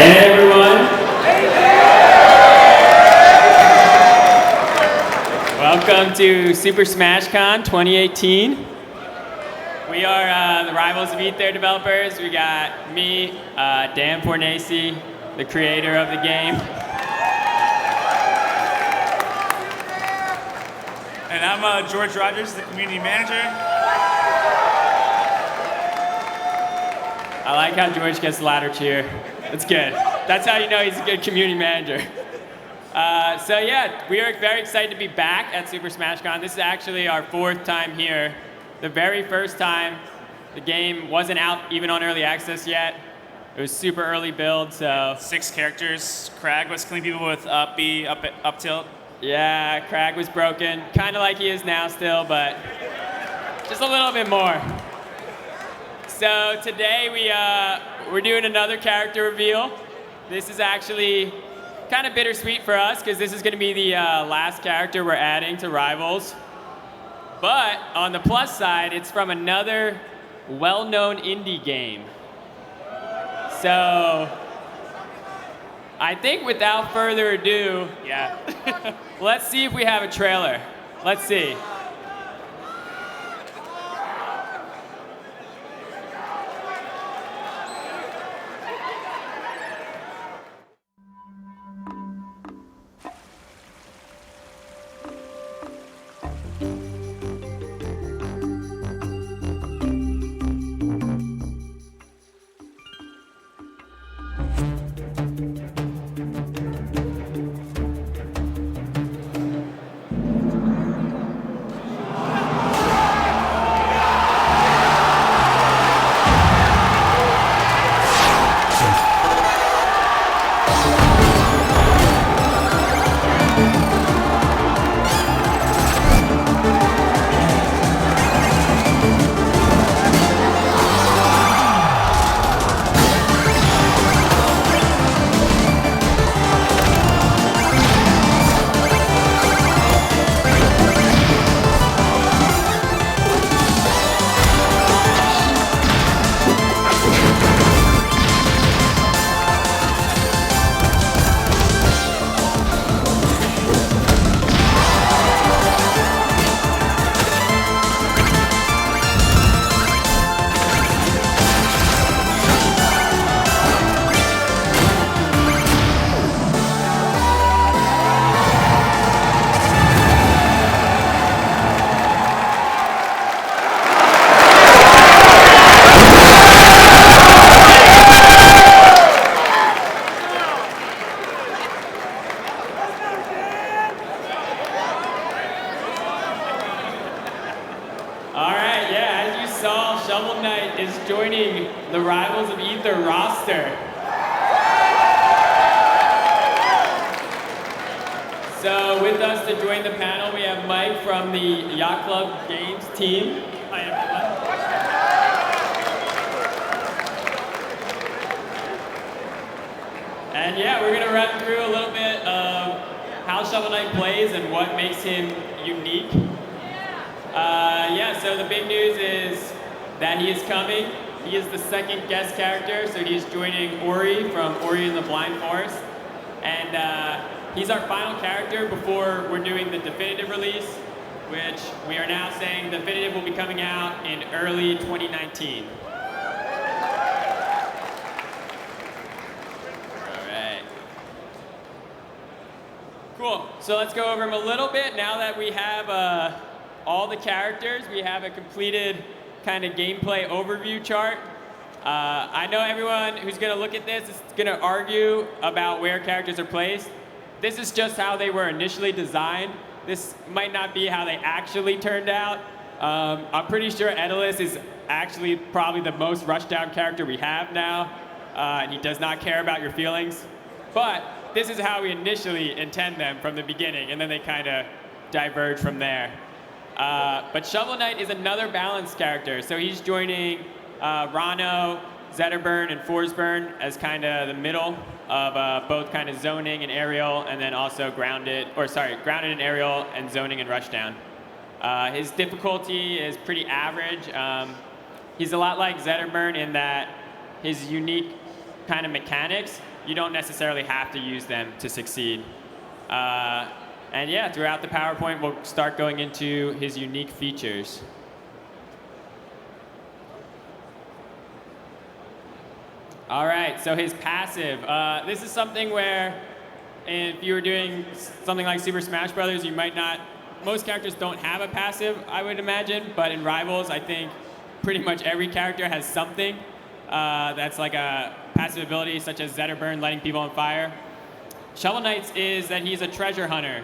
Hey everyone. Welcome to Super Smash Con 2018. We are the Rivals of Aether developers. We got me, Dan Fornacy, the creator of the game. And I'm George Rogers, the community manager. I like how George gets the ladder cheer. It's good. That's how you know he's a good community manager. So yeah, we are very excited to be back at Super Smash Con. This is actually our 4th time here. The very first time, the game wasn't out even on early access yet. It was super early build, so. 6 characters. Crag was killing people with up B, up tilt. Yeah, Crag was broken. Kind of like he is now still, but just a little bit more. So today we're doing another character reveal. This is actually kind of bittersweet for us because this is going to be the last character we're adding to Rivals. But on the plus side, it's from another well-known indie game. So I think without further ado, let's see if we have a trailer. Let's see. Joining the Rivals of Aether roster. So with us to join the panel, we have Mike from the Yacht Club Games team. Hi everyone. And yeah, we're going to run through a little bit of how Shovel Knight plays and what makes him unique. So the big news is that he is coming. He is the 2nd guest character, so he's joining Ori from Ori and the Blind Forest. And he's our final character before we're doing the definitive release, which we are now saying the definitive will be coming out in early 2019. All right. Cool, so let's go over him a little bit. Now that we have all the characters, we have a completed kind of gameplay overview chart. I know everyone who's going to look at this is going to argue about where characters are placed. This is just how they were initially designed. This might not be how they actually turned out. I'm pretty sure Daedalus is actually probably the most rushed down character we have now, and he does not care about your feelings. But this is how we initially intend them from the beginning, and then they kind of diverge from there. But Shovel Knight is another balanced character, so he's joining Rano, Zetterburn, and Forsburn as kind of the middle of both kind of zoning and aerial, and then also grounded and aerial, and zoning and rushdown. His difficulty is pretty average. He's a lot like Zetterburn in that his unique kind of mechanics you don't necessarily have to use them to succeed. And yeah, throughout the PowerPoint, we'll start going into his unique features. All right, so his passive. This is something where if you were doing something like Super Smash Brothers, you might not, most characters don't have a passive, I would imagine, but in Rivals, I think pretty much every character has something that's like a passive ability, such as Zetter Burn, lighting people on fire. Shovel Knight's is that he's a treasure hunter.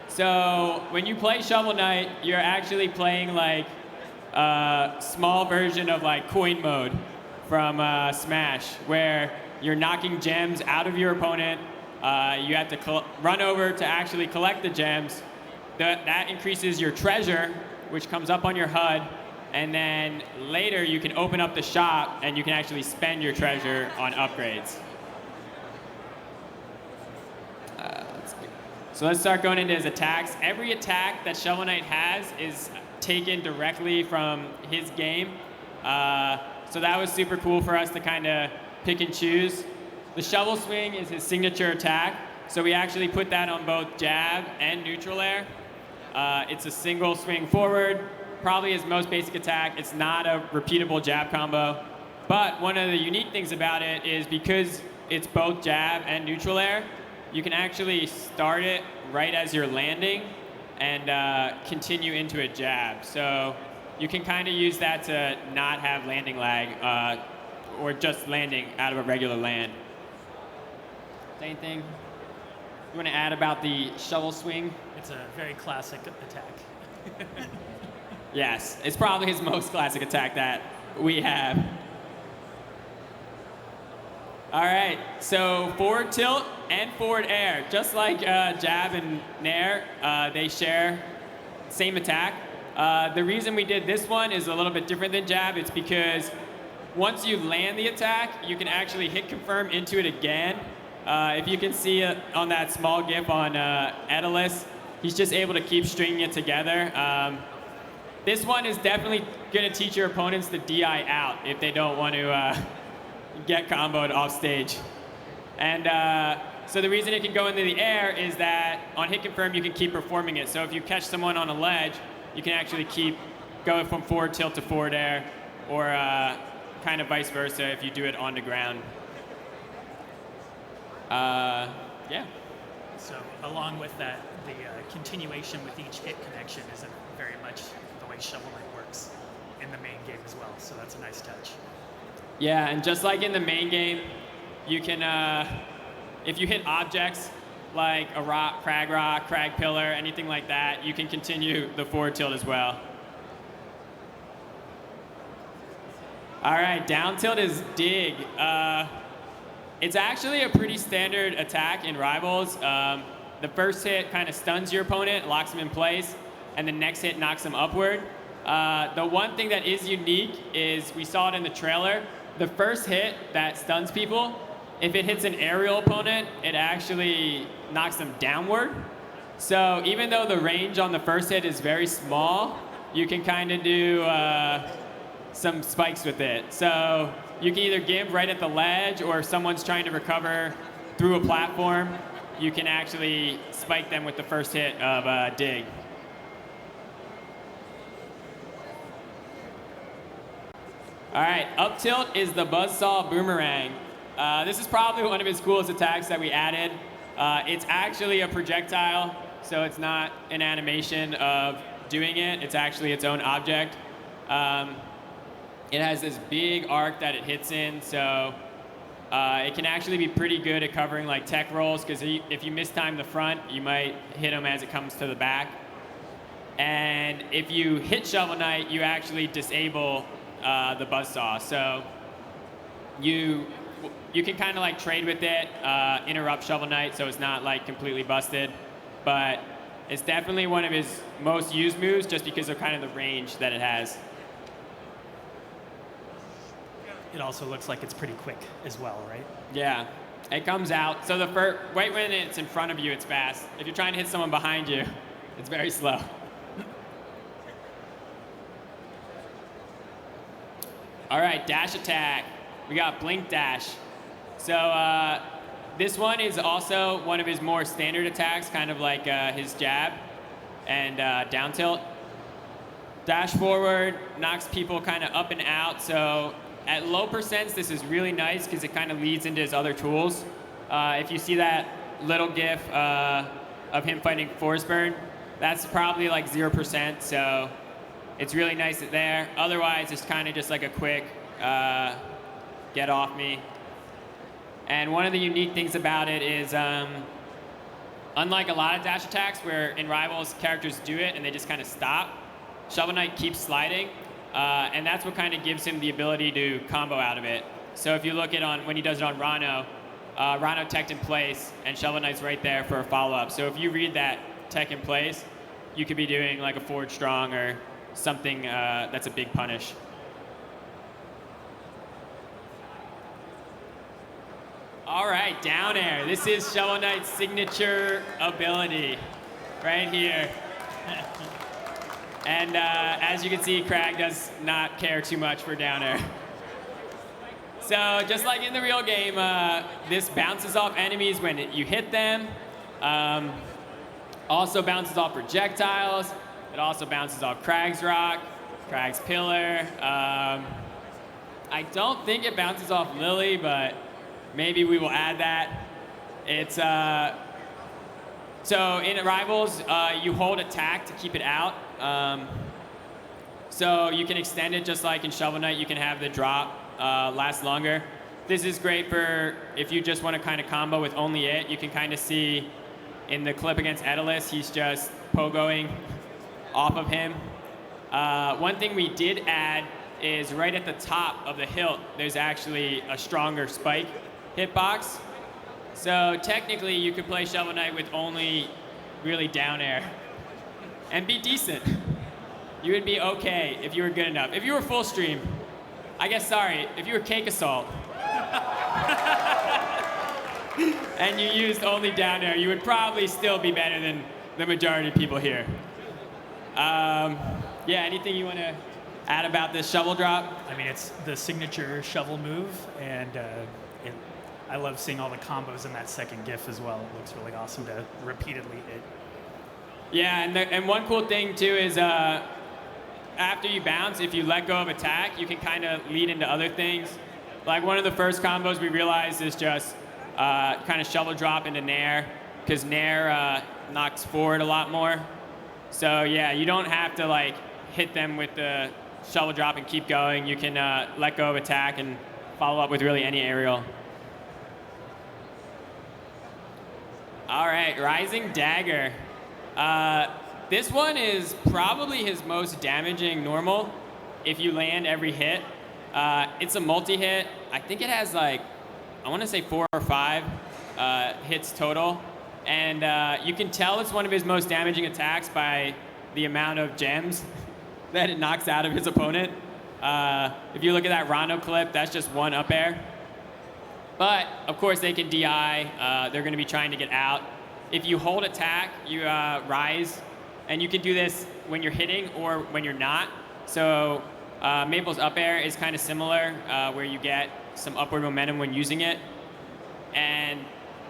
So when you play Shovel Knight, you're actually playing like a small version of like coin mode from Smash, where you're knocking gems out of your opponent. You have to run over to actually collect the gems. That increases your treasure, which comes up on your HUD. And then later you can open up the shop and you can actually spend your treasure on upgrades. So let's start going into his attacks. Every attack that Shovel Knight has is taken directly from his game. So that was super cool for us to kind of pick and choose. The shovel swing is his signature attack. So we actually put that on both jab and neutral air. It's a single swing forward, probably his most basic attack. It's not a repeatable jab combo. But one of the unique things about it is because it's both jab and neutral air, you can actually start it right as you're landing and continue into a jab. So you can kind of use that to not have landing lag or just landing out of a regular land. Anything you want to add about the shovel swing? It's a very classic attack. Yes, it's probably his most classic attack that we have. All right, so forward tilt and forward air. Just like jab and nair, they share same attack. The reason we did this one is a little bit different than jab. It's because once you land the attack, you can actually hit confirm into it again. If you can see on that small GIF on Daedalus, he's just able to keep stringing it together. This one is definitely going to teach your opponents to DI out if they don't want to get comboed off stage. And so the reason it can go into the air is that on hit confirm, you can keep performing it. So if you catch someone on a ledge, you can actually keep going from forward tilt to forward air, or kind of vice versa if you do it on the ground. Yeah. So along with that, the continuation with each hit connection is very much the way Shovel Knight works in the main game as well. So that's a nice touch. Yeah, and just like in the main game, you can, if you hit objects like a rock, crag pillar, anything like that, you can continue the forward tilt as well. All right, down tilt is dig. It's actually a pretty standard attack in Rivals. The first hit kind of stuns your opponent, locks him in place, and the next hit knocks him upward. The one thing that is unique is we saw it in the trailer. The first hit that stuns people, if it hits an aerial opponent, it actually knocks them downward. So even though the range on the first hit is very small, you can kind of do some spikes with it. So you can either give right at the ledge, or if someone's trying to recover through a platform, you can actually spike them with the first hit of dig. All right, up tilt is the Buzzsaw Boomerang. This is probably one of his coolest attacks that we added. It's actually a projectile, so it's not an animation of doing it. It's actually its own object. It has this big arc that it hits in, so it can actually be pretty good at covering like tech rolls, because if you mistime the front, you might hit them as it comes to the back. And if you hit Shovel Knight, you actually disable the Buzzsaw. So you can kind of like trade with it, interrupt Shovel Knight, so it's not like completely busted. But it's definitely one of his most used moves, just because of kind of the range that it has. It also looks like it's pretty quick as well, right? Yeah, it comes out. So the first, right when it's in front of you, it's fast. If you're trying to hit someone behind you, it's very slow. All right, dash attack. We got blink dash. So This one is also one of his more standard attacks, kind of like his jab and down tilt. Dash forward knocks people kind of up and out. So at low percents, this is really nice because it kind of leads into his other tools. If you see that little gif of him fighting Force Burn, that's probably like 0%. So it's really nice there. Otherwise, it's kind of just like a quick get off me. And one of the unique things about it is, unlike a lot of dash attacks where in Rivals characters do it and they just kind of stop, Shovel Knight keeps sliding, and that's what kind of gives him the ability to combo out of it. So if you look at when he does it on Rano, Rano teched in place, and Shovel Knight's right there for a follow-up. So if you read that tech in place, you could be doing like a forward strong or something that's a big punish. All right, down air. This is Shovel Knight's signature ability right here. And as you can see, Crag does not care too much for down air. So just like in the real game, this bounces off enemies when you hit them. Also bounces off projectiles. It also bounces off Crag's rock, Crag's pillar. I don't think it bounces off Lily, but maybe we will add that. It's so in Rivals, you hold attack to keep it out. So you can extend it just like in Shovel Knight. You can have the drop last longer. This is great for if you just want to kind of combo with only it. You can kind of see in the clip against Daedalus, he's just pogoing off of him. One thing we did add is right at the top of the hilt, there's actually a stronger spike hitbox. So technically, you could play Shovel Knight with only really down air and be decent. You would be okay if you were good enough. If you were full stream, I guess, sorry, if you were Cake Assault and you used only down air, you would probably still be better than the majority of people here. Yeah, anything you want to add about this shovel drop? I mean, it's the signature shovel move, and I love seeing all the combos in that second GIF as well. It looks really awesome to repeatedly hit. Yeah, and one cool thing too is after you bounce, if you let go of attack, you can kind of lead into other things. Like one of the first combos we realized is just kind of shovel drop into Nair, because Nair knocks forward a lot more. So yeah, you don't have to like hit them with the shovel drop and keep going. You can let go of attack and follow up with really any aerial. All right, Rising Dagger. This one is probably his most damaging normal if you land every hit. It's a multi-hit. I think it has like, I want to say 4 or 5 hits total. And you can tell it's one of his most damaging attacks by the amount of gems that it knocks out of his opponent. If you look at that Rano clip, that's just one up air. But, of course, they can DI. They're going to be trying to get out. If you hold attack, you rise. And you can do this when you're hitting or when you're not. So Maple's up air is kind of similar, where you get some upward momentum when using it. And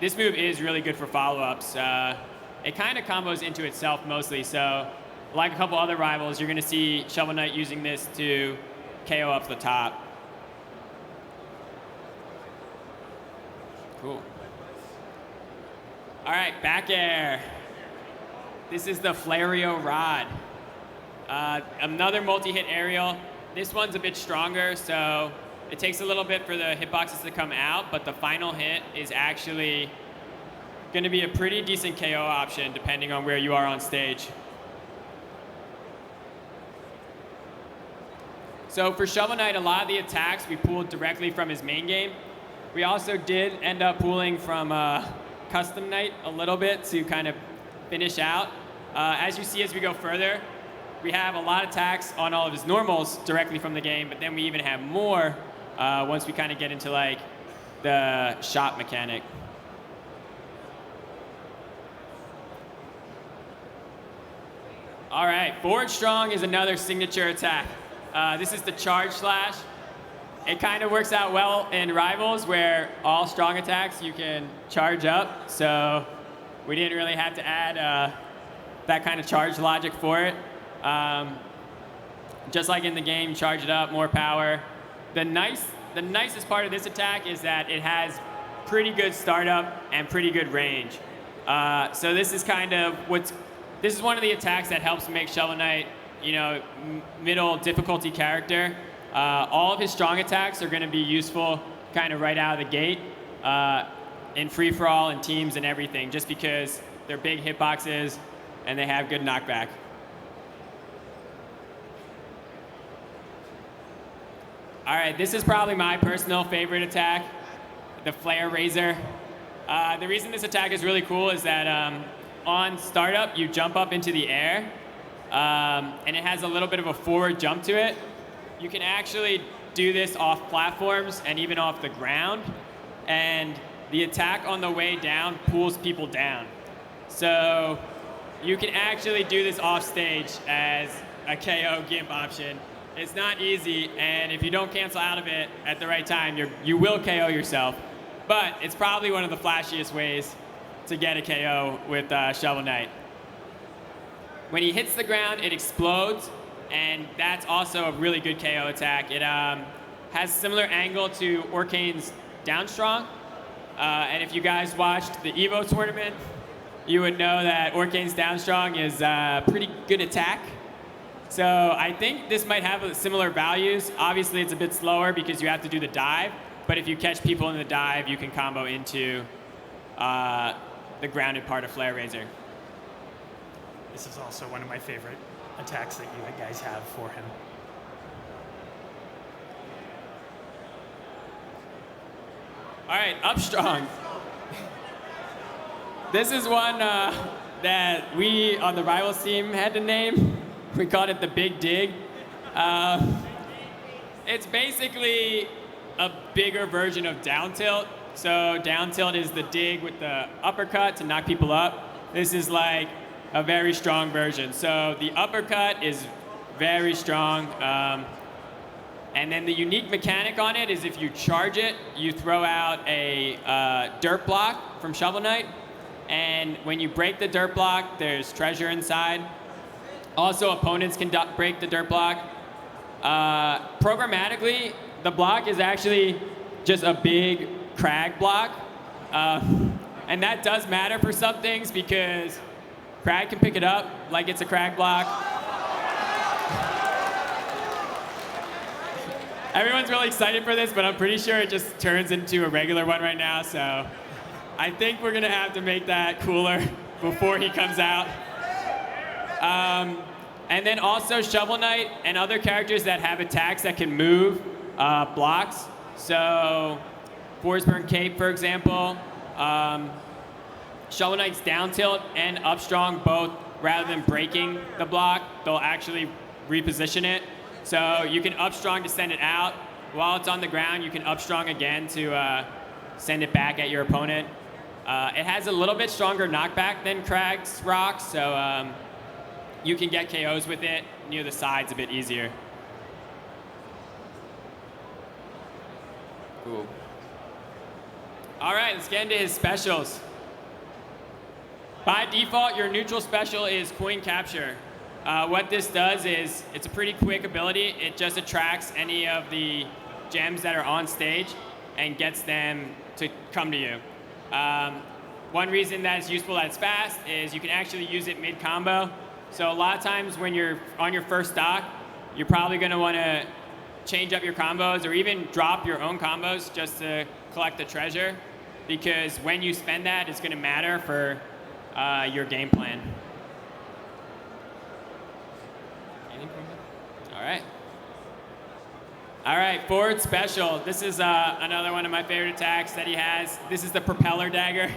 this move is really good for follow-ups. It kind of combos into itself mostly. So like a couple other rivals, you're going to see Shovel Knight using this to KO up the top. Cool. All right, back air. This is the Flario Rod. Another multi-hit aerial. This one's a bit stronger, so it takes a little bit for the hitboxes to come out, but the final hit is actually going to be a pretty decent KO option depending on where you are on stage. So for Shovel Knight, a lot of the attacks we pulled directly from his main game. We also did end up pulling from Custom Knight a little bit to kind of finish out. As you see as we go further, we have a lot of attacks on all of his normals directly from the game, but then we even have more once we kind of get into like the shot mechanic. All right, Forward Strong is another signature attack. This is the charge slash. it kind of works out well in Rivals where all strong attacks you can charge up. So we didn't really have to add that kind of charge logic for it. Just like in the game, charge it up, more power. The nicest part of this attack is that it has pretty good startup and pretty good range. So this is kind of this is one of the attacks that helps make Shovel Knight, you know, middle difficulty character. All of his strong attacks are going to be useful kind of right out of the gate in free-for-all and teams and everything, just because they're big hitboxes and they have good knockback. All right, this is probably my personal favorite attack, the Flare Razor. The reason this attack is really cool is that on startup, you jump up into the air, and it has a little bit of a forward jump to it. You can actually do this off platforms and even off the ground, and the attack on the way down pulls people down. So you can actually do this off stage as a KO GIMP option. It's not easy, and if you don't cancel out of it at the right time, you will KO yourself. But it's probably one of the flashiest ways to get a KO with Shovel Knight. When he hits the ground, it explodes, and that's also a really good KO attack. It has similar angle to Orcane's Downstrong. And if you guys watched the EVO tournament, you would know that Orcane's Downstrong is a pretty good attack. So I think this might have similar values. Obviously, it's a bit slower because you have to do the dive. But if you catch people in the dive, you can combo into the grounded part of Flare Razor. This is also one of my favorite attacks that you guys have for him. All right, Up Strong. This is one that we on the Rivals team had to name. We called it the Big Dig. It's basically a bigger version of down tilt. So down tilt is the dig with the uppercut to knock people up. This is like a very strong version. So the uppercut is very strong. And then the unique mechanic on it is if you charge it, you throw out a dirt block from Shovel Knight. And when you break the dirt block, there's treasure inside. Also, opponents can break the dirt block. Programmatically, the block is actually just a big crag block. And that does matter for some things because crag can pick it up like it's a crag block. Everyone's really excited for this, but I'm pretty sure it just turns into a regular one right now. So I think we're going to have to make that cooler before he comes out. And then also Shovel Knight and other characters that have attacks that can move blocks. So Forsburn Cape, for example. Shovel Knight's down tilt and up strong both, rather than breaking the block, they'll actually reposition it. So you can up strong to send it out. While it's on the ground, you can up strong again to send it back at your opponent. It has a little bit stronger knockback than Krag's rocks, so you can get KOs with it near the sides a bit easier. Cool. All right, let's get into his specials. By default, your neutral special is Coin Capture. What this does is, it's a pretty quick ability. It just attracts any of the gems that are on stage and gets them to come to you. One reason that it's useful that it's fast is you can actually use it mid-combo. So a lot of times when you're on your first stock, you're probably going to want to change up your combos or even drop your own combos just to collect the treasure, because when you spend that, it's going to matter for your game plan. All right, forward special. This is another one of my favorite attacks that he has. This is the Propeller Dagger.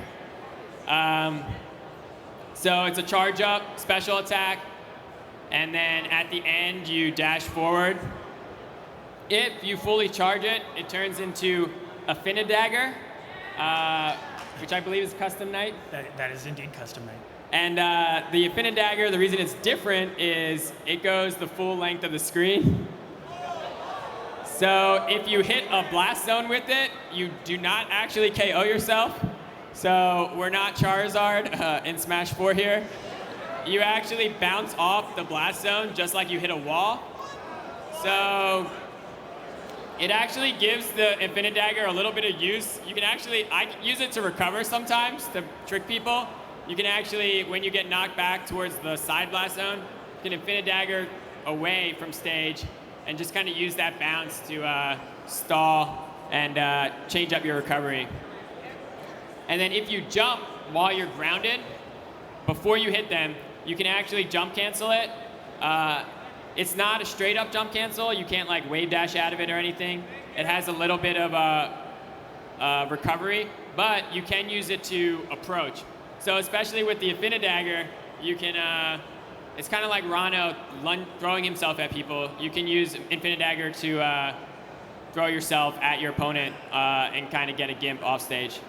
So it's a charge up special attack, and then at the end you dash forward. If you fully charge it, it turns into a Dagger, which I believe is Custom Knight. That is indeed Custom Knight. And the Dagger, the reason it's different is it goes the full length of the screen. So if you hit a blast zone with it, you do not actually KO yourself. So we're not Charizard in Smash 4 here. You actually bounce off the blast zone just like you hit a wall. So it actually gives the Infinite Dagger a little bit of use. You can actually, I use it to recover sometimes to trick people. You can actually, when you get knocked back towards the side blast zone, you can Infinite Dagger away from stage and just kind of use that bounce to stall and change up your recovery. And then if you jump while you're grounded, before you hit them, you can actually jump cancel it. It's not a straight up jump cancel. You can't like wave dash out of it or anything. It has a little bit of recovery, but you can use it to approach. So especially with the Infinite Dagger, you can, it's kind of like Rano throwing himself at people. You can use Infinite Dagger to throw yourself at your opponent and kind of get a gimp off stage.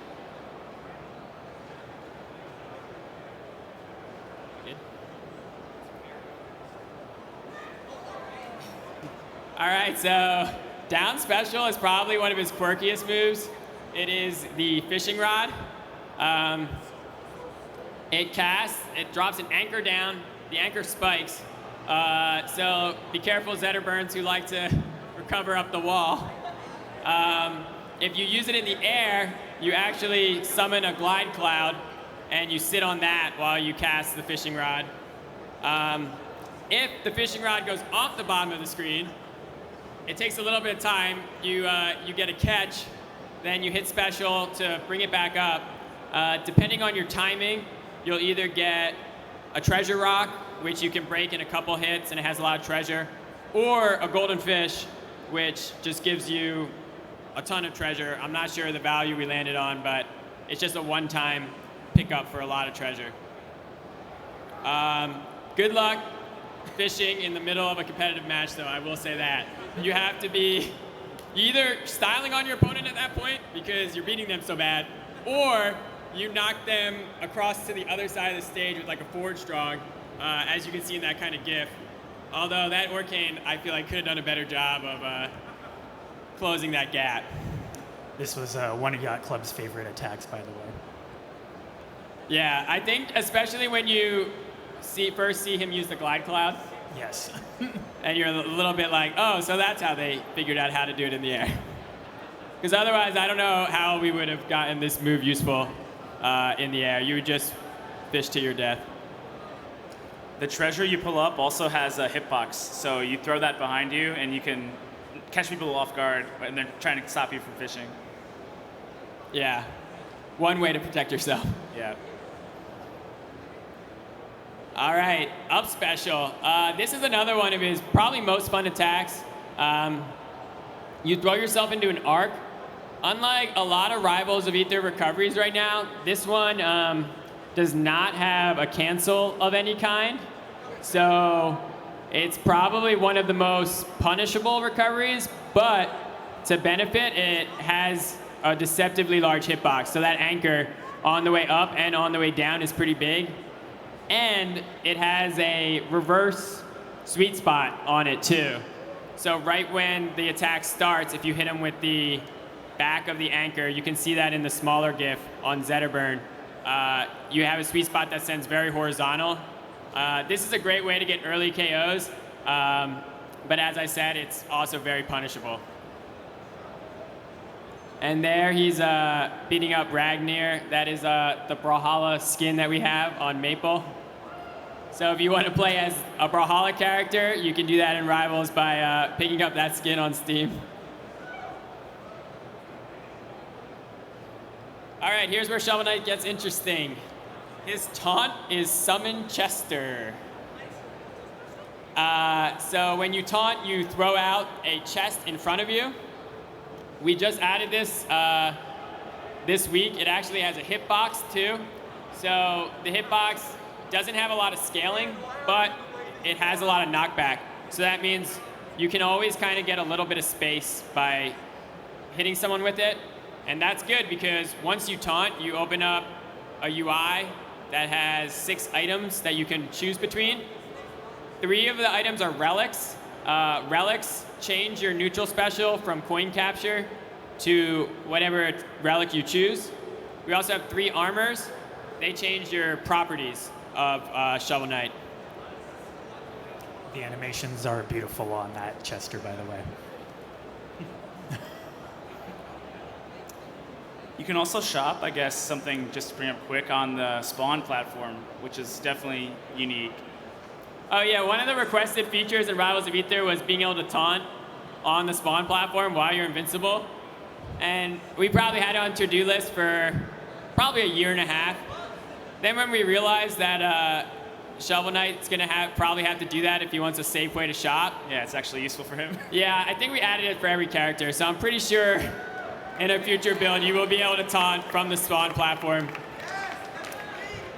All right, so down special is probably one of his quirkiest moves. It is the fishing rod. It casts, it drops an anchor down. The anchor spikes. So be careful, Zetterburns, who like to recover up the wall. If you use it in the air, you actually summon a glide cloud, and you sit on that while you cast the fishing rod. If the fishing rod goes off the bottom of the screen, it takes a little bit of time. You get a catch, then you hit special to bring it back up. Depending on your timing, you'll either get a treasure rock, which you can break in a couple hits and it has a lot of treasure, or a golden fish, which just gives you a ton of treasure. I'm not sure the value we landed on, but it's just a one-time pickup for a lot of treasure. Good luck fishing in the middle of a competitive match, though, I will say that. You have to be either styling on your opponent at that point because you're beating them so bad, or you knock them across to the other side of the stage with like a forward strong, as you can see in that kind of gif. Although that Orcane, I feel like, could have done a better job of closing that gap. This was one of Yacht Club's favorite attacks, by the way. Yeah, I think especially when you first see him use the glide cloud. Yes. And you're a little bit like, oh, so that's how they figured out how to do it in the air. Because otherwise, I don't know how we would have gotten this move useful in the air. You would just fish to your death. The treasure you pull up also has a hitbox, so you throw that behind you and you can catch people off guard when they're trying to stop you from fishing. Yeah, one way to protect yourself. Yeah. All right, up special. This is another one of his probably most fun attacks. You throw yourself into an arc. Unlike a lot of rivals of Aether recoveries right now, this one does not have a cancel of any kind. So it's probably one of the most punishable recoveries, but to benefit, it has a deceptively large hitbox. So that anchor on the way up and on the way down is pretty big. And it has a reverse sweet spot on it too. So right when the attack starts, if you hit him with the back of the anchor, you can see that in the smaller GIF on Zetterburn. You have a sweet spot that sends very horizontal. This is a great way to get early KOs, but as I said, it's also very punishable. And there he's beating up Ragnir. That is the Brawlhalla skin that we have on Maple. So if you want to play as a Brawlhalla character, you can do that in Rivals by picking up that skin on Steam. All right, here's where Shovel Knight gets interesting. His taunt is Summon Chester. So when you taunt, you throw out a chest in front of you. We just added this this week. It actually has a hitbox too. So the hitbox doesn't have a lot of scaling, but it has a lot of knockback. So that means you can always kind of get a little bit of space by hitting someone with it. And that's good because once you taunt, you open up a UI that has 6 items that you can choose between. 3 of the items are relics, Relics change your neutral special from coin capture to whatever relic you choose. We also have 3 armors. They change your properties of Shovel Knight. The animations are beautiful on that Chester, by the way. You can also shop, I guess, something just to bring up quick on the SPAHN platform, which is definitely unique. Oh yeah, one of the requested features in Rivals of Aether was being able to taunt on the SPAHN platform while you're invincible. And we probably had it on to-do list for probably a year and a half. Then when we realized that Shovel Knight's gonna probably have to do that if he wants a safe way to shop. Yeah, it's actually useful for him. Yeah, I think we added it for every character, so I'm pretty sure in a future build you will be able to taunt from the SPAHN platform.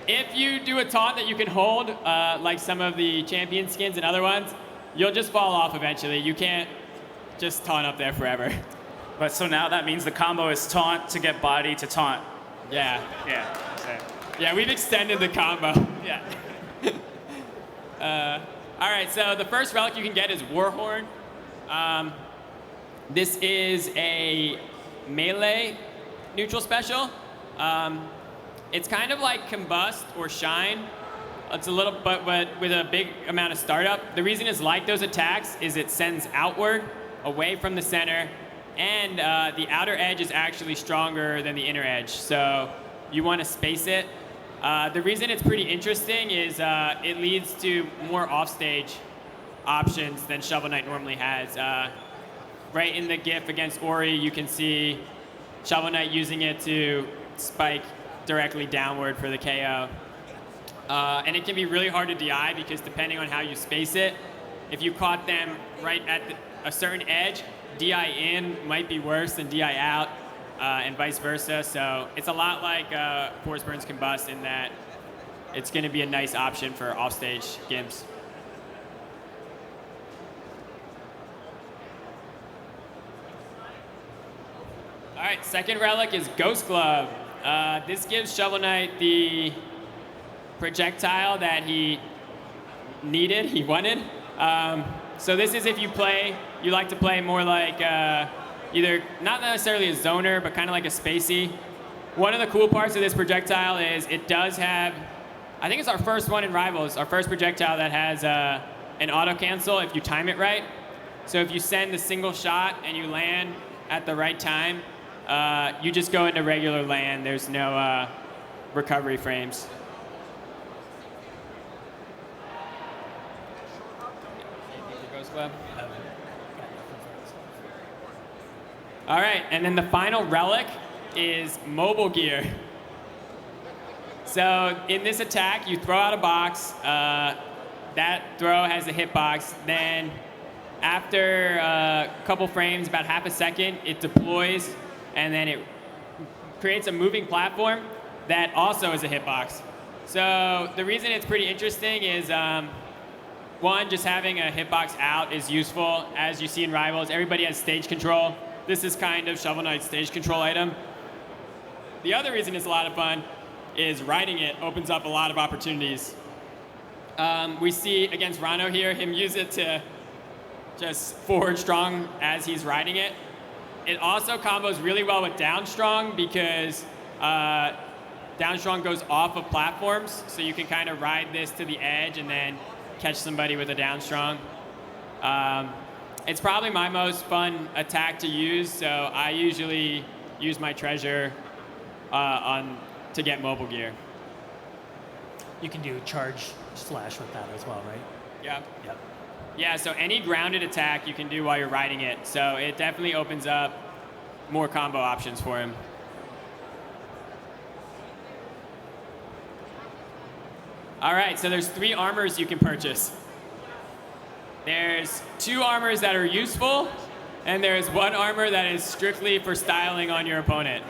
If you do a taunt that you can hold, like some of the champion skins and other ones, you'll just fall off eventually. You can't just taunt up there forever. But so now that means the combo is taunt to get body to taunt. Yeah. Yeah. Okay. Yeah, we've extended the combo. Yeah. All right, so the first relic you can get is Warhorn. This is a melee neutral special. It's kind of like Combust or Shine. It's a little, but with a big amount of startup. The reason it's like those attacks is it sends outward, away from the center, and the outer edge is actually stronger than the inner edge. So you want to space it. The reason it's pretty interesting is it leads to more offstage options than Shovel Knight normally has. Right in the GIF against Ori, you can see Shovel Knight using it to spike directly downward for the KO. And it can be really hard to DI because depending on how you space it, if you caught them right at a certain edge, DI in might be worse than DI out, and vice versa. So it's a lot like Force Burns Combust in that it's going to be a nice option for offstage gimps. All right, second relic is Ghost Glove. This gives Shovel Knight the projectile that he needed, he wanted. So this is if you like to play more like either not necessarily a zoner, but kind of like a spacey. One of the cool parts of this projectile is it does have, I think it's our first one in Rivals, our first projectile that has an auto cancel if you time it right. So if you send a single shot and you land at the right time, you just go into regular land. There's no recovery frames. All right, and then the final relic is mobile gear. So in this attack, you throw out a box. That throw has a hitbox. Then after a couple frames, about half a second, it deploys, and then it creates a moving platform that also is a hitbox. So the reason it's pretty interesting is, one, just having a hitbox out is useful. As you see in Rivals, everybody has stage control. This is kind of Shovel Knight's stage control item. The other reason it's a lot of fun is riding it opens up a lot of opportunities. We see against Rano here, him use it to just forward strong as he's riding it. It also combos really well with down strong because down strong goes off of platforms, so you can kind of ride this to the edge and then catch somebody with a down strong. It's probably my most fun attack to use, so I usually use my treasure to get mobile gear. You can do charge slash with that as well, right? Yeah. Yep. Yeah, so any grounded attack you can do while you're riding it. So it definitely opens up more combo options for him. All right, so there's 3 armors you can purchase. There's 2 armors that are useful, and there's 1 armor that is strictly for styling on your opponent.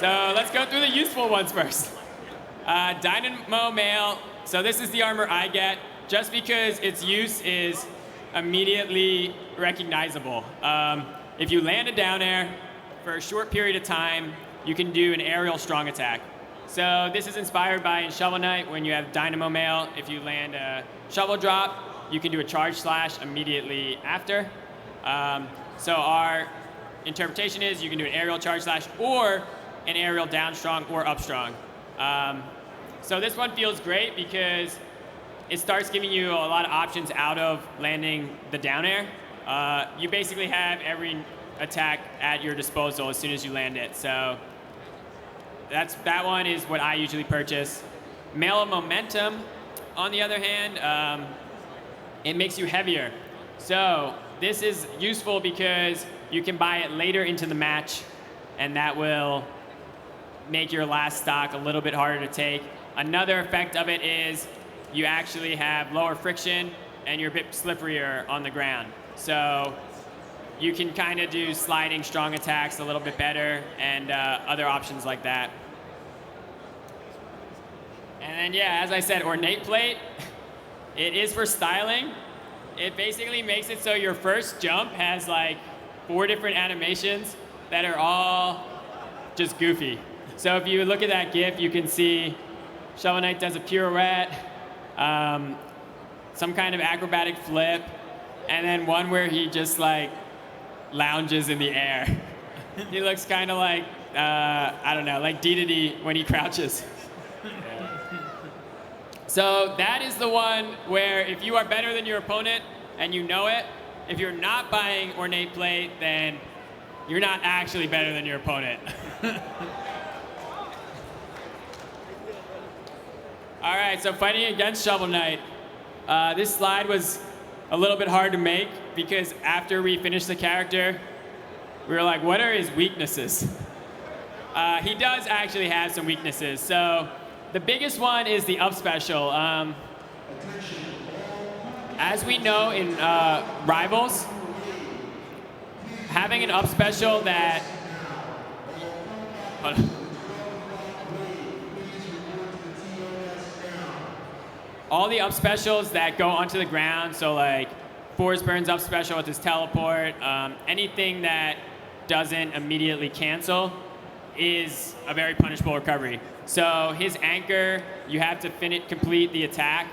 So let's go through the useful ones first. Dynamo Mail. So this is the armor I get, just because its use is immediately recognizable. If you land a down air for a short period of time, you can do an aerial strong attack. So this is inspired by in Shovel Knight when you have Dynamo Mail. If you land a shovel drop, you can do a charge slash immediately after. So our interpretation is you can do an aerial charge slash or an aerial down strong or up strong. So this one feels great because it starts giving you a lot of options out of landing the down air. You basically have every attack at your disposal as soon as you land it. So that one is what I usually purchase. Mail of Momentum, on the other hand, it makes you heavier. So this is useful because you can buy it later into the match, and that will make your last stock a little bit harder to take. Another effect of it is you actually have lower friction, and you're a bit slipperier on the ground. So you can kind of do sliding strong attacks a little bit better and other options like that. And then, yeah, as I said, Ornate Plate, it is for styling. It basically makes it so your first jump has like 4 different animations that are all just goofy. So if you look at that GIF, you can see Shovel Knight does a pirouette, some kind of acrobatic flip, and then one where he just like lounges in the air. He looks kind of like, I don't know, like Dedede when he crouches. So that is the one where if you are better than your opponent and you know it, if you're not buying Ornate Plate, then you're not actually better than your opponent. All right, so fighting against Shovel Knight. This slide was a little bit hard to make because after we finished the character, we were like, what are his weaknesses? He does actually have some weaknesses. So the biggest one is the up special. As we know in Rivals, having an up special that... all the up specials that go onto the ground, so like Force Burn's up special with his teleport, anything that doesn't immediately cancel is a very punishable recovery. So his anchor, you have to complete the attack.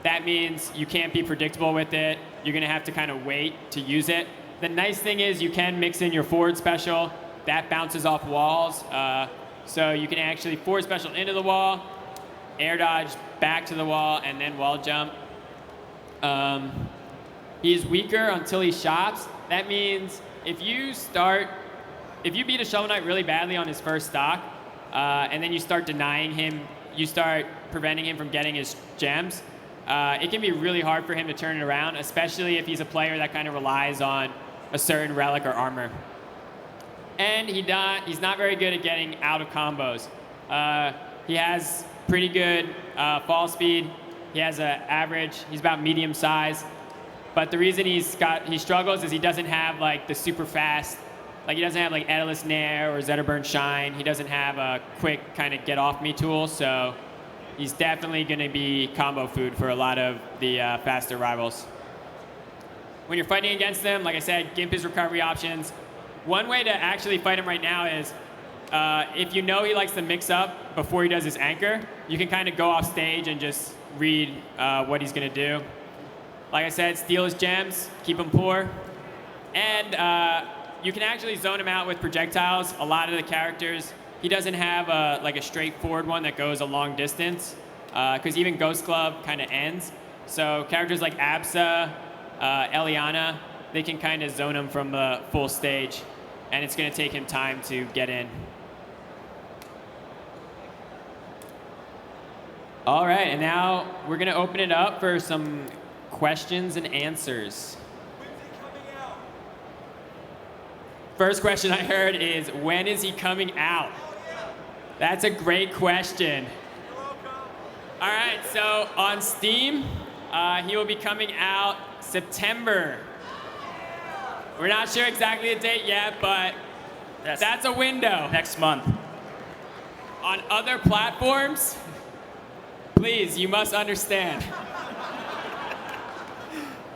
That means you can't be predictable with it. You're gonna have to kind of wait to use it. The nice thing is you can mix in your forward special. That bounces off walls. So you can actually forward special into the wall, air dodge back to the wall, and then wall jump. He is weaker until he shops. That means if you beat a Shovel Knight really badly on his first stock, and then you start denying him, you start preventing him from getting his gems, it can be really hard for him to turn it around, especially if he's a player that kind of relies on a certain relic or armor. And he's not very good at getting out of combos. He has pretty good fall speed. He has an average, he's about medium size. But the reason he struggles is he doesn't have like the super fast, like he doesn't have like Aetherless Nair or Zetterburn Shine. He doesn't have a quick kind of get off me tool. So he's definitely going to be combo food for a lot of the faster rivals. When you're fighting against them, like I said, gimp his recovery options. One way to actually fight him right now is if you know he likes to mix up before he does his anchor, you can kind of go off stage and just read what he's going to do. Like I said, steal his gems, keep him poor. And you can actually zone him out with projectiles. A lot of the characters, he doesn't have like a straightforward one that goes a long distance, because even Ghost Club kind of ends. So characters like Absa, Eliana, they can kind of zone him from the full stage, and it's going to take him time to get in. All right, and now we're going to open it up for some questions and answers. When's he coming out? First question I heard is, when is he coming out? That's a great question. You're welcome. All right, so on Steam, he will be coming out September. We're not sure exactly the date yet, but that's a window. Next month. On other platforms, please, you must understand.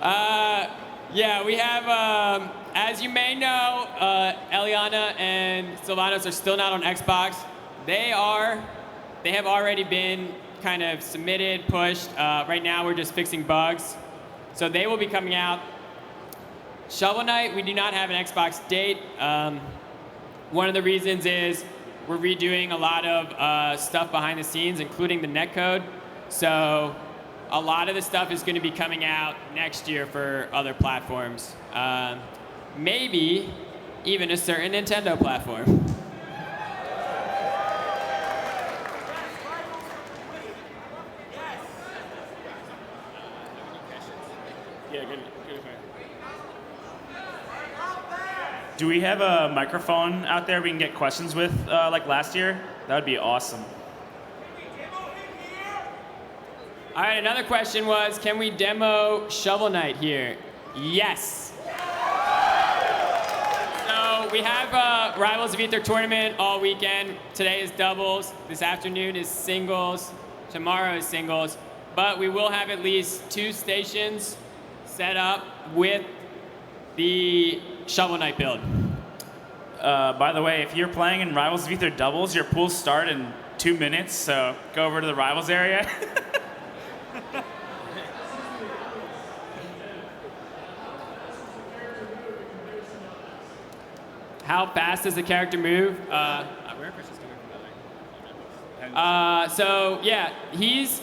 Yeah, we have, as you may know, Eliana and Sylvanas are still not on Xbox. They are they have already been kind of submitted, pushed. Right now we're just fixing bugs. So they will be coming out. Shovel Knight, we do not have an Xbox date. One of the reasons is we're redoing a lot of stuff behind the scenes, including the netcode. So a lot of the stuff is going to be coming out next year for other platforms. Maybe even a certain Nintendo platform. Do we have a microphone out there we can get questions with like last year? That would be awesome. All right, another question was, can we demo Shovel Knight here? Yes. So we have Rivals of Aether tournament all weekend. Today is doubles. This afternoon is singles. Tomorrow is singles. But we will have at least 2 stations set up with the Shovel Knight build. By the way, if you're playing in Rivals of Aether doubles, your pools start in 2 minutes, so go over to the Rivals area. How fast does the character move? So yeah, he's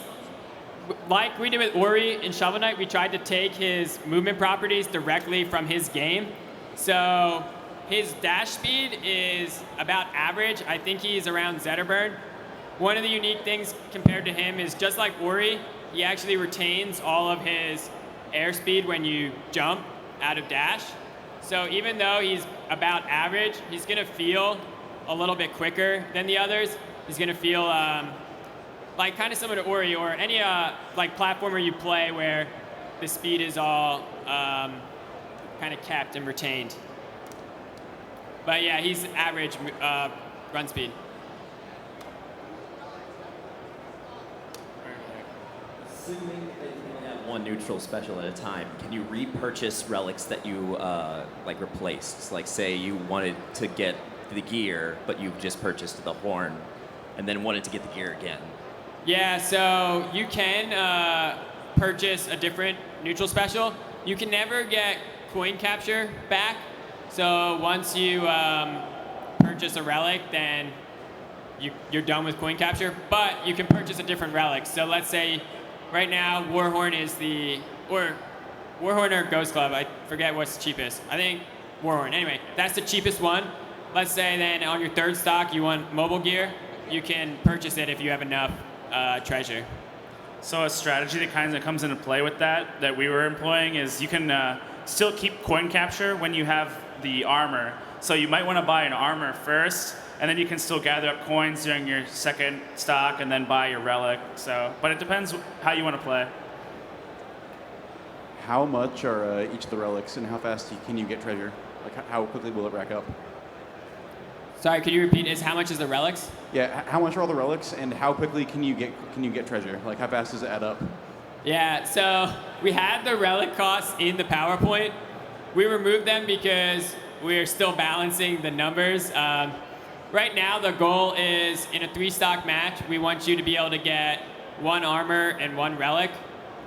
like we did with Ori in Shovel Knight. We tried to take his movement properties directly from his game. So his dash speed is about average. I think he's around Zetterburn. One of the unique things compared to him is just like Ori, he actually retains all of his airspeed when you jump out of dash. So even though he's about average, he's going to feel a little bit quicker than the others. He's going to feel like kind of similar to Ori or any like platformer you play where the speed is all kind of capped and retained. But yeah, he's average run speed. Assuming that you only have one neutral special at a time, can you repurchase relics that you like replaced? Like say you wanted to get the gear, but you've just purchased the horn, and then wanted to get the gear again. Yeah, so you can purchase a different neutral special. You can never get coin capture back. So once you purchase a relic, then you're done with coin capture. But you can purchase a different relic. So let's say right now Warhorn is or Warhorn or Ghost Club. I forget what's the cheapest. I think Warhorn. Anyway, that's the cheapest one. Let's say then on your 3rd stock you want mobile gear. You can purchase it if you have enough treasure. So a strategy that kind of comes into play with that we were employing is you can still keep coin capture when you have the armor. So you might want to buy an armor first, and then you can still gather up coins during your 2nd stock and then buy your relic. So, but it depends how you want to play. How much are each of the relics, and how fast can you get treasure? Like how quickly will it rack up? Sorry, could you repeat? How much is the relics? Yeah, how much are all the relics, and how quickly can you get treasure? Like how fast does it add up? Yeah, so we had the relic costs in the PowerPoint. We removed them because we're still balancing the numbers. Right now, the goal is in a 3-stock match, we want you to be able to get 1 armor and 1 relic.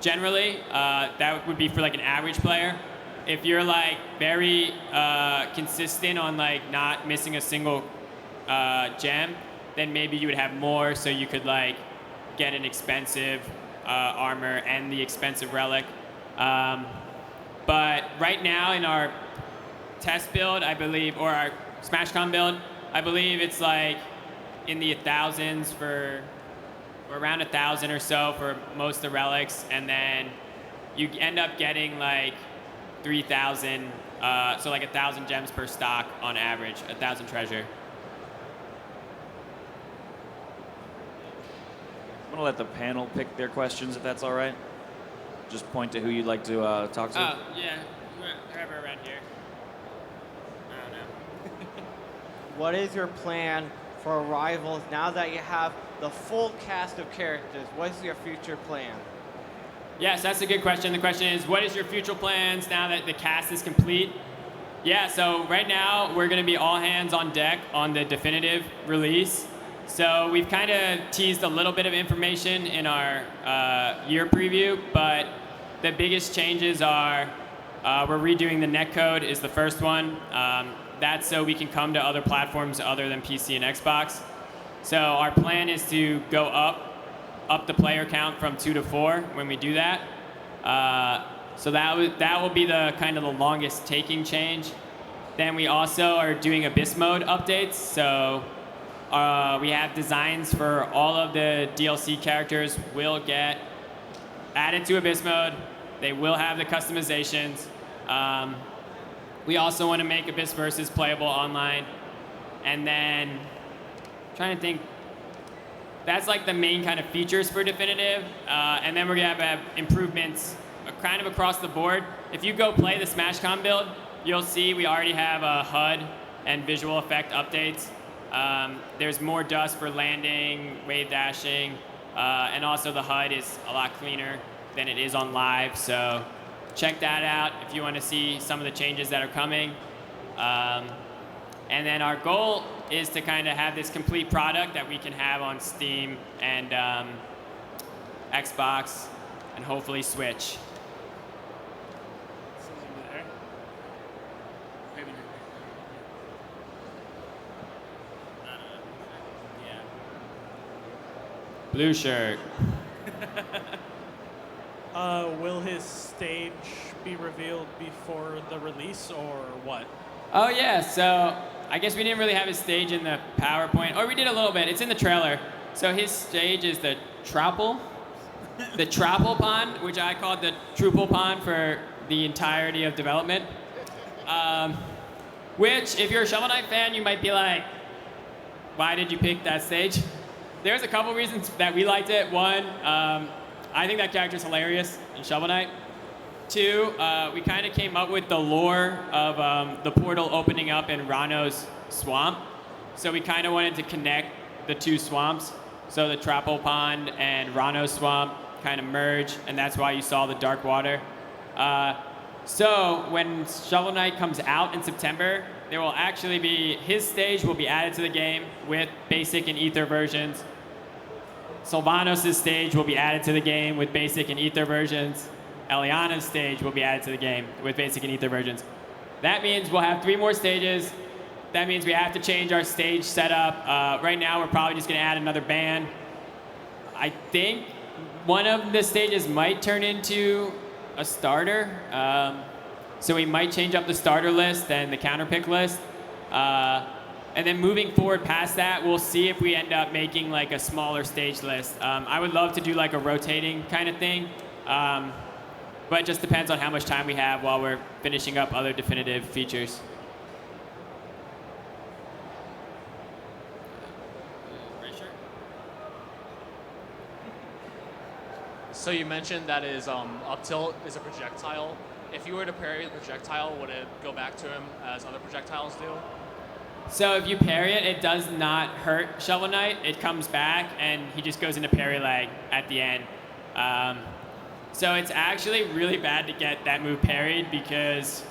Generally, that would be for like an average player. If you're like very consistent on like not missing a single gem, then maybe you would have more, so you could like get an expensive armor and the expensive relic. But right now in our test build, I believe, or our SmashCon build, I believe it's like in the thousands or around 1,000 or so for most of the relics, and then you end up getting like 3,000, so like 1,000 gems per stock on average, 1,000 treasure. I'm gonna let the panel pick their questions if that's all right. Just point to who you'd like to talk to. Oh, yeah, whoever around here. I don't know. What is your plan for Rivals now that you have the full cast of characters? What is your future plan? Yes, that's a good question. The question is, what is your future plans now that the cast is complete? Yeah, so right now we're going to be all hands on deck on the definitive release. So we've kind of teased a little bit of information in our year preview, but the biggest changes are we're redoing the netcode is the first one. That's so we can come to other platforms other than PC and Xbox. So our plan is to go up the player count from 2 to 4 when we do that. So that will be the kind of the longest taking change. Then we also are doing Abyss mode updates. So we have designs for all of the DLC characters will get added to Abyss mode. They will have the customizations. We also want to make Abyss Versus playable online. And then, trying to think, that's like the main kind of features for Definitive. And then we're going to have improvements kind of across the board. If you go play the SmashCon build, you'll see we already have a HUD and visual effect updates. There's more dust for landing, wave dashing, and also the HUD is a lot cleaner than it is on live. So check that out if you want to see some of the changes that are coming. And then our goal is to kind of have this complete product that we can have on Steam and Xbox and hopefully Switch. Blue shirt. Will his stage be revealed before the release or what? Oh yeah, so I guess we didn't really have his stage in the PowerPoint. Or we did a little bit. It's in the trailer. So his stage is the Trapple. The Trapple Pond, which I called the Truple Pond for the entirety of development. Which, if you're a Shovel Knight fan, you might be like, why did you pick that stage? There's a couple reasons that we liked it. One, I think that character's hilarious in Shovel Knight. Two, we kind of came up with the lore of the portal opening up in Rano's swamp. So we kind of wanted to connect the two swamps. So the Trapple Pond and Rano's swamp kind of merge, and that's why you saw the dark water. So when Shovel Knight comes out in September, there will actually be, his stage will be added to the game with basic and Aether versions. Sylvanos' stage will be added to the game with basic and Aether versions. Eliana's stage will be added to the game with basic and Aether versions. That means we'll have 3 more stages. That means we have to change our stage setup. Right now, we're probably just going to add another band. I think one of the stages might turn into a starter. So we might change up the starter list and the counterpick list. And then moving forward past that, we'll see if we end up making like a smaller stage list. I would love to do like a rotating kind of thing. But it just depends on how much time we have while we're finishing up other definitive features. So you mentioned that his up tilt is a projectile. If you were to parry the projectile, would it go back to him as other projectiles do? So if you parry it, it does not hurt Shovel Knight. It comes back, and he just goes into parry lag at the end. So it's actually really bad to get that move parried because,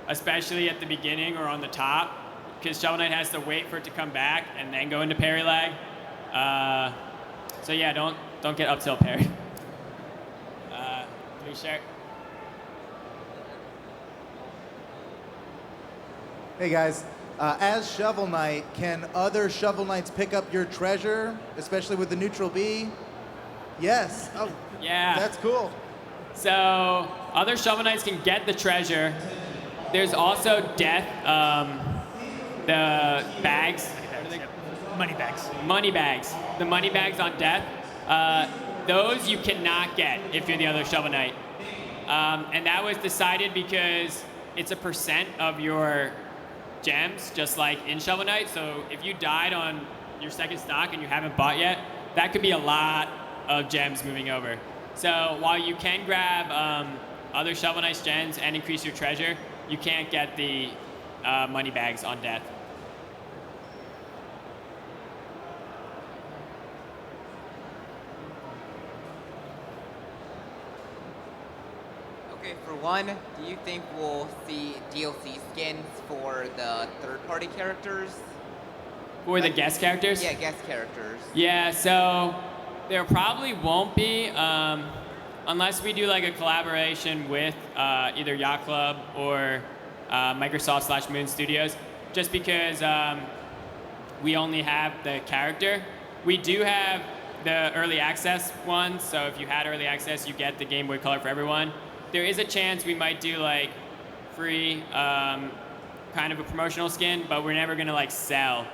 especially at the beginning or on the top, because Shovel Knight has to wait for it to come back and then go into parry lag. So yeah, don't get up tilt parried. Blue shirt. Hey guys, as Shovel Knight, can other Shovel Knights pick up your treasure, especially with the neutral B? Yes. Oh, yeah. That's cool. So other Shovel Knights can get the treasure. There's also death, the bags. Money bags. Money bags. The money bags on death. Those you cannot get if you're the other Shovel Knight. And that was decided because it's a percent of your gems, just like in Shovel Knight. So if you died on your second stock and you haven't bought yet, that could be a lot of gems moving over. So while you can grab other Shovel Knight's gems and increase your treasure, you can't get the money bags on death. Okay, for one, do you think we'll see DLC skins for the third-party characters? For the guest characters? Yeah, guest characters. Yeah, so there probably won't be, unless we do like a collaboration with either Yacht Club or Microsoft/Moon Studios, just because we only have the character. We do have the early access one, so if you had early access, you get the Game Boy Color for everyone. There is a chance we might do like free kind of a promotional skin, but we're never gonna like sell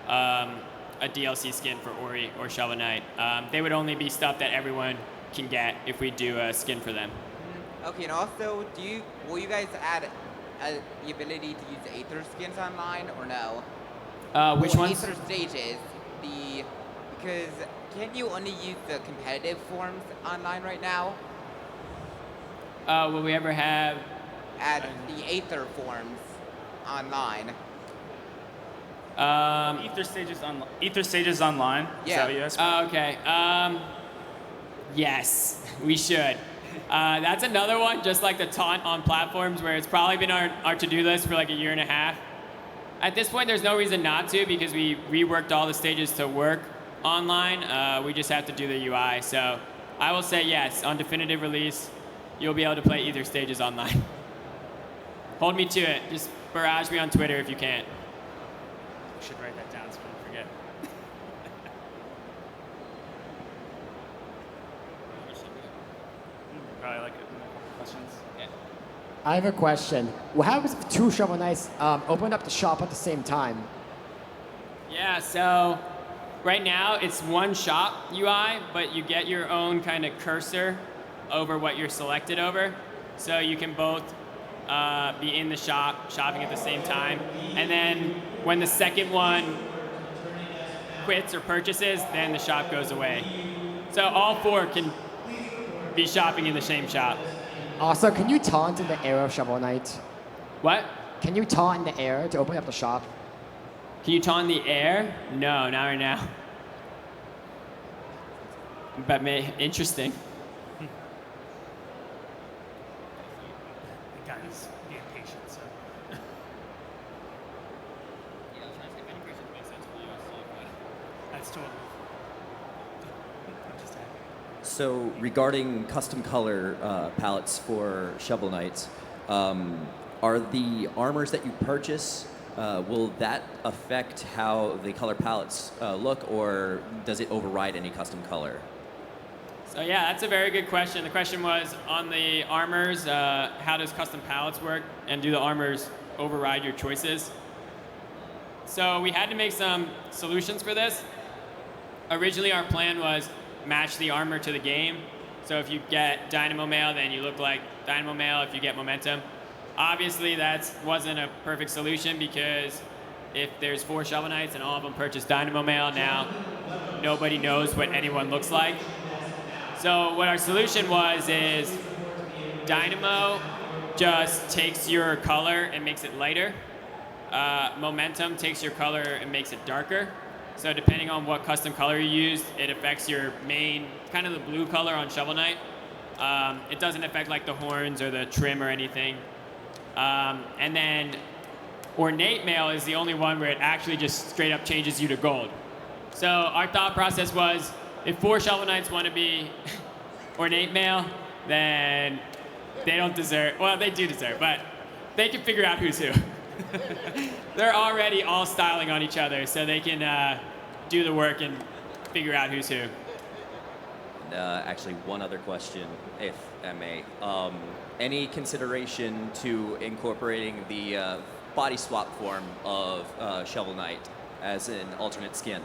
a DLC skin for Ori or Shovel Knight. They would only be stuff that everyone can get if we do a skin for them. Okay, and also, will you guys add the ability to use Aether skins online or no? Which ones? Aether stages, because can you only use the competitive forms online right now? Will we ever have? Add the Aether forms online. Ether stages online. Yeah. Is that what you asked? Okay. Yes, we should. That's another one, just like the taunt on platforms, where it's probably been our to-do list for like a year and a half. At this point, there's no reason not to, because we reworked all the stages to work online. We just have to do the UI. So I will say yes, on definitive release, you'll be able to play Ether stages online. Hold me to it. Just barrage me on Twitter if you can't. I should write that down so I don't forget. Probably like questions. Yeah. I have a question. What happens if two Shovel Knights open up the shop at the same time? Yeah, so right now it's one shop UI, but you get your own kind of cursor over what you're selected over. So you can both be in the shop, shopping at the same time. And then when the second one quits or purchases, then the shop goes away. So all four can be shopping in the same shop. Also, can you taunt in the air of Shovel Knight? What? Can you taunt in the air to open up the shop? Can you taunt in the air? No, not right now. But interesting. The guy is being patient, so. That's totally. I'm just happy. So regarding custom color palettes for Shovel Knight, are the armors that you purchase, will that affect how the color palettes look, or does it override any custom color? So yeah, that's a very good question. The question was on the armors, how does custom palettes work, and do the armors override your choices? So we had to make some solutions for this. Originally our plan was match the armor to the game. So if you get Dynamo Mail, then you look like Dynamo Mail if you get Momentum. Obviously that wasn't a perfect solution, because if there's 4 Shovel Knights and all of them purchase Dynamo Mail, now nobody knows what anyone looks like. So what our solution was is Dynamo just takes your color and makes it lighter. Momentum takes your color and makes it darker. So depending on what custom color you use, it affects your main, kind of the blue color on Shovel Knight. It doesn't affect like the horns or the trim or anything. And then Ornate Mail is the only one where it actually just straight up changes you to gold. So our thought process was, if 4 Shovel Knights want to be Ornate Mail, then they don't deserve, well, they do deserve, but they can figure out who's who. They're already all styling on each other, so they can do the work and figure out who's who. Actually, one other question, if I may. Any consideration to incorporating the body swap form of Shovel Knight as an alternate skin?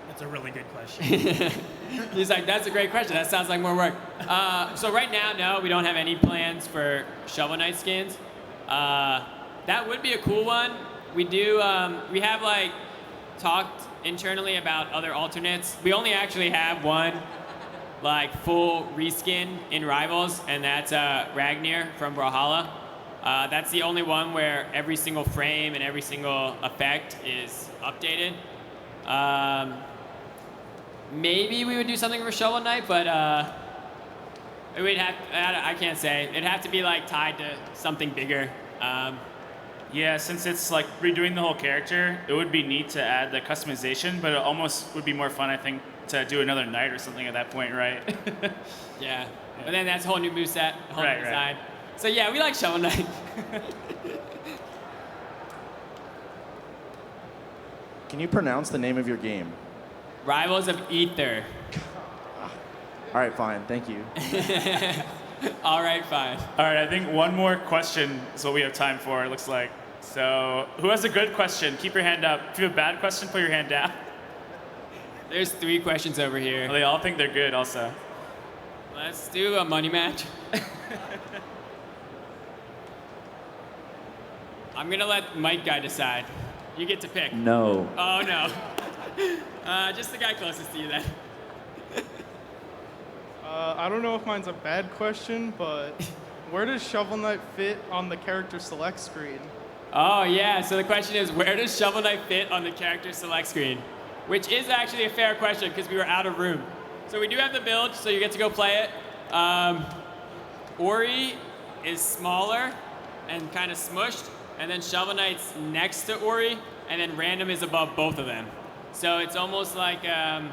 That's a really good question. He's like, that's a great question. That sounds like more work. So right now, no, we don't have any plans for Shovel Knight skins. That would be a cool one. We do, we have like talked internally about other alternates. We only actually have one like full reskin in Rivals, and that's Ragnir from Brawlhalla. That's the only one where every single frame and every single effect is updated. Maybe we would do something for Shovel Knight, but we'd have, I can't say. It'd have to be like tied to something bigger. Yeah, since it's like redoing the whole character, it would be neat to add the customization, but it almost would be more fun, I think, to do another knight or something at that point, right? Yeah. But then that's a whole new moveset, a whole Right, new right. design. So yeah, we like Shovel Knight. Can you pronounce the name of your game? Rivals of Aether. All right, fine. Thank you. All right, fine. All right, I think one more question is what we have time for, it looks like. So, who has a good question? Keep your hand up. If you have a bad question, put your hand down. There's 3 questions over here. They all think they're good also. Let's do a money match. I'm gonna let Mike guy decide. You get to pick. No. Oh no. Just the guy closest to you then. I don't know if mine's a bad question, but where does Shovel Knight fit on the character select screen? Oh yeah, so the question is, where does Shovel Knight fit on the character select screen? Which is actually a fair question because we were out of room. So we do have the build, so you get to go play it. Ori is smaller and kind of smushed, and then Shovel Knight's next to Ori, and then Random is above both of them. So it's almost like a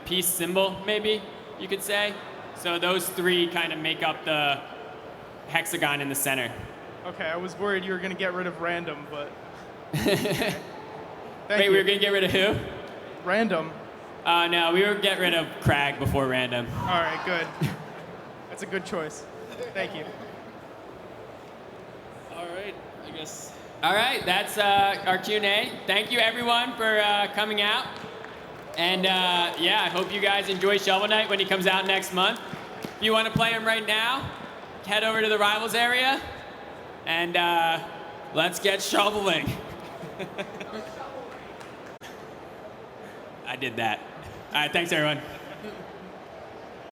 peace symbol, maybe you could say. So those 3 kind of make up the hexagon in the center. Okay, I was worried you were going to get rid of Random, but... Wait, we were going to get rid of who? Random. No, we would get rid of Crag before Random. All right, good. That's a good choice. Thank you. All right, I guess. All right, that's our Q&A. Thank you, everyone, for coming out. And yeah, I hope you guys enjoy Shovel Knight when he comes out next month. If you want to play him right now, head over to the Rivals area, and let's get shoveling. I did that. All right, thanks, everyone.